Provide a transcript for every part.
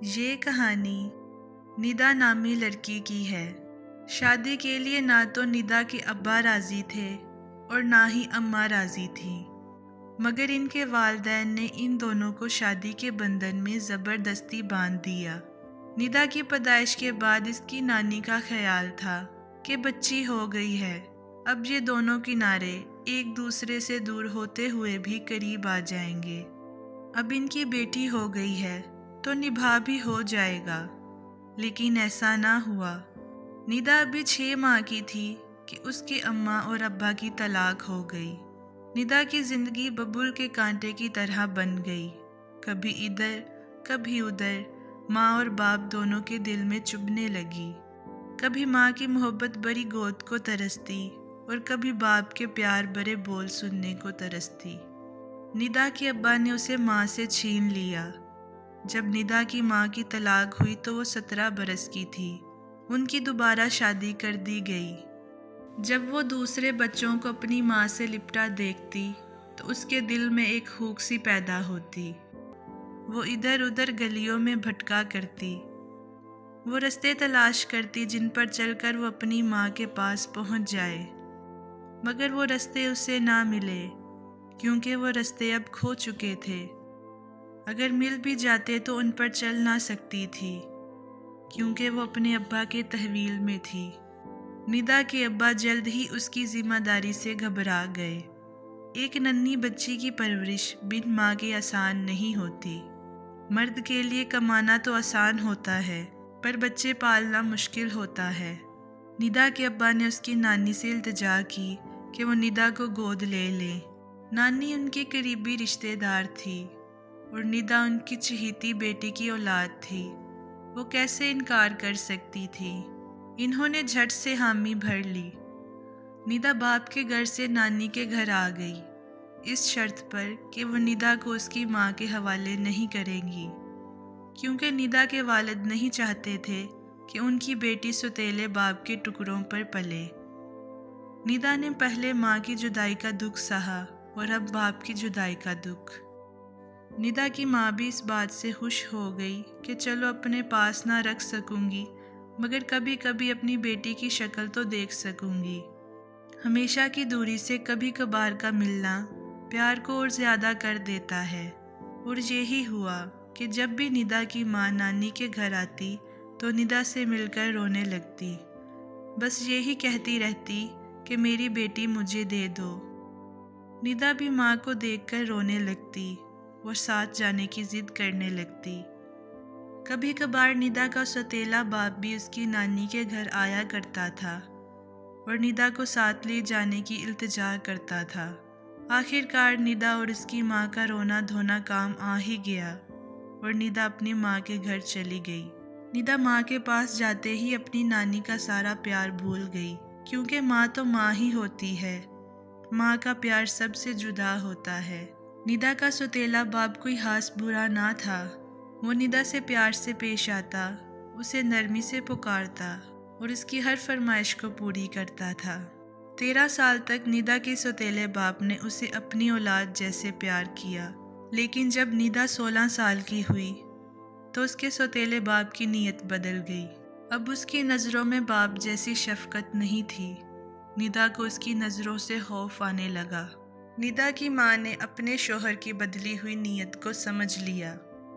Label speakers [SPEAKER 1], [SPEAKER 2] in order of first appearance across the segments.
[SPEAKER 1] یہ کہانی ندا نامی لڑکی کی ہے۔ شادی کے لیے نہ تو ندا کے ابا راضی تھے اور نہ ہی اماں راضی تھی، مگر ان کے والدین نے ان دونوں کو شادی کے بندھن میں زبردستی باندھ دیا۔ ندا کی پیدائش کے بعد اس کی نانی کا خیال تھا کہ بچی ہو گئی ہے، اب یہ دونوں کنارے ایک دوسرے سے دور ہوتے ہوئے بھی قریب آ جائیں گے۔ اب ان کی بیٹی ہو گئی ہے تو نبھا بھی ہو جائے گا، لیکن ایسا نہ ہوا۔ ندا ابھی 6 ماہ کی تھی کہ اس کے اماں اور ابا کی طلاق ہو گئی۔ ندا کی زندگی ببول کے کانٹے کی طرح بن گئی، کبھی ادھر کبھی ادھر، ماں اور باپ دونوں کے دل میں چبھنے لگی۔ کبھی ماں کی محبت بری گود کو ترستی اور کبھی باپ کے پیار بھرے بول سننے کو ترستی۔ ندا کے ابا نے اسے ماں سے چھین لیا۔ جب ندا کی ماں کی طلاق ہوئی تو وہ 17 برس کی تھی۔ ان کی دوبارہ شادی کر دی گئی۔ جب وہ دوسرے بچوں کو اپنی ماں سے لپٹا دیکھتی تو اس کے دل میں ایک ہوک سی پیدا ہوتی۔ وہ ادھر ادھر گلیوں میں بھٹکا کرتی، وہ رستے تلاش کرتی جن پر چل کر وہ اپنی ماں کے پاس پہنچ جائے، مگر وہ رستے اسے نہ ملے، کیونکہ وہ رستے اب کھو چکے تھے۔ اگر مل بھی جاتے تو ان پر چل نہ سکتی تھی، کیونکہ وہ اپنے ابا کے تحویل میں تھی۔ ندا کے ابا جلد ہی اس کی ذمہ داری سے گھبرا گئے۔ ایک ننھی بچی کی پرورش بن ماں کے آسان نہیں ہوتی۔ مرد کے لیے کمانا تو آسان ہوتا ہے، پر بچے پالنا مشکل ہوتا ہے۔ ندا کے ابا نے اس کی نانی سے التجا کی کہ وہ ندا کو گود لے لے۔ نانی ان کی قریبی رشتہ دار تھی اور ندا ان کی چہیتی بیٹی کی اولاد تھی، وہ کیسے انکار کر سکتی تھی؟ انہوں نے جھٹ سے حامی بھر لی۔ ندا باپ کے گھر سے نانی کے گھر آ گئی، اس شرط پر کہ وہ ندا کو اس کی ماں کے حوالے نہیں کریں گی، کیونکہ ندا کے والد نہیں چاہتے تھے کہ ان کی بیٹی سوتیلے باپ کے ٹکڑوں پر پلے۔ ندا نے پہلے ماں کی جدائی کا دکھ سہا اور اب باپ کی جدائی کا دکھ۔ ندا کی ماں بھی اس بات سے خوش ہو گئی کہ چلو اپنے پاس نہ رکھ سکوں گی، مگر کبھی کبھی اپنی بیٹی کی شکل تو دیکھ سکوں گی۔ ہمیشہ کی دوری سے کبھی کبھار کا ملنا پیار کو اور زیادہ کر دیتا ہے، اور یہی ہوا کہ جب بھی ندا کی ماں نانی کے گھر آتی تو ندا سے مل کر رونے لگتی، بس یہی کہتی رہتی کہ میری بیٹی مجھے دے دو۔ ندا بھی ماں کو دیکھ کر رونے لگتی اور ساتھ جانے کی ضد کرنے لگتی۔ کبھی کبھار ندا کا سوتیلا باپ بھی اس کی نانی کے گھر آیا کرتا تھا اور ندا کو ساتھ لے جانے کی التجا کرتا تھا۔ آخر کار ندا اور اس کی ماں کا رونا دھونا کام آ ہی گیا اور ندا اپنی ماں کے گھر چلی گئی۔ ندا ماں کے پاس جاتے ہی اپنی نانی کا سارا پیار بھول گئی، کیونکہ ماں تو ماں ہی ہوتی ہے، ماں کا پیار سب سے جدا ہوتا ہے۔ ندا کا سوتیلا باپ کوئی خاص برا نہ تھا، وہ ندا سے پیار سے پیش آتا، اسے نرمی سے پکارتا اور اس کی ہر فرمائش کو پوری کرتا تھا۔ 13 سال تک ندا کے سوتیلے باپ نے اسے اپنی اولاد جیسے پیار کیا، لیکن جب ندا 16 سال کی ہوئی تو اس کے سوتیلے باپ کی نیت بدل گئی۔ اب اس کی نظروں میں باپ جیسی شفقت نہیں تھی، ندا کو اس کی نظروں سے خوف آنے لگا۔ ندا کی ماں نے اپنے شوہر کی بدلی ہوئی نیت کو سمجھ لیا۔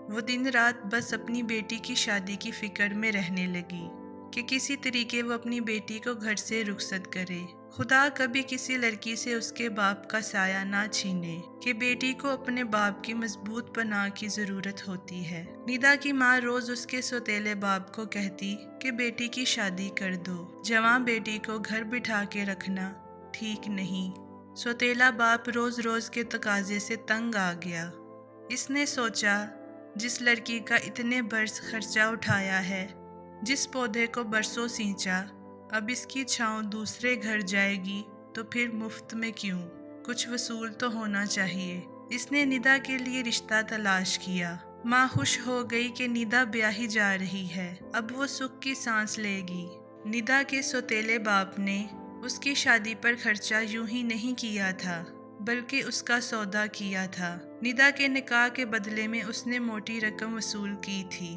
[SPEAKER 1] وہ دن رات بس اپنی بیٹی کی شادی کی فکر میں رہنے لگی کہ کسی طریقے وہ اپنی بیٹی کو گھر سے رخصت کرے۔ خدا کبھی کسی لڑکی سے اس کے باپ کا سایہ نہ چھینے کہ بیٹی کو اپنے باپ کی مضبوط پناہ کی ضرورت ہوتی ہے۔ ندا کی ماں روز اس کے سوتیلے باپ کو کہتی کہ بیٹی کی شادی کر دو، جوان بیٹی کو گھر بٹھا کے رکھنا ٹھیک نہیں۔ سوتیلا باپ روز روز کے تقاضے سے تنگ آ گیا۔ اس نے سوچا، جس لڑکی کا اتنے برس خرچہ اٹھایا ہے، جس پودے کو برسوں سینچا، اب اس کی چھاؤں دوسرے گھر جائے گی تو پھر مفت میں کیوں، کچھ وصول تو ہونا چاہیے۔ اس نے ندا کے لیے رشتہ تلاش کیا۔ ماں خوش ہو گئی کہ ندا بیاہی جا رہی ہے، اب وہ سکھ کی سانس لے گی۔ ندا کے سوتیلے باپ نے اس کی شادی پر خرچہ یوں ہی نہیں کیا تھا، بلکہ اس کا سودا کیا تھا۔ ندا کے نکاح کے بدلے میں اس نے موٹی رقم وصول کی تھی۔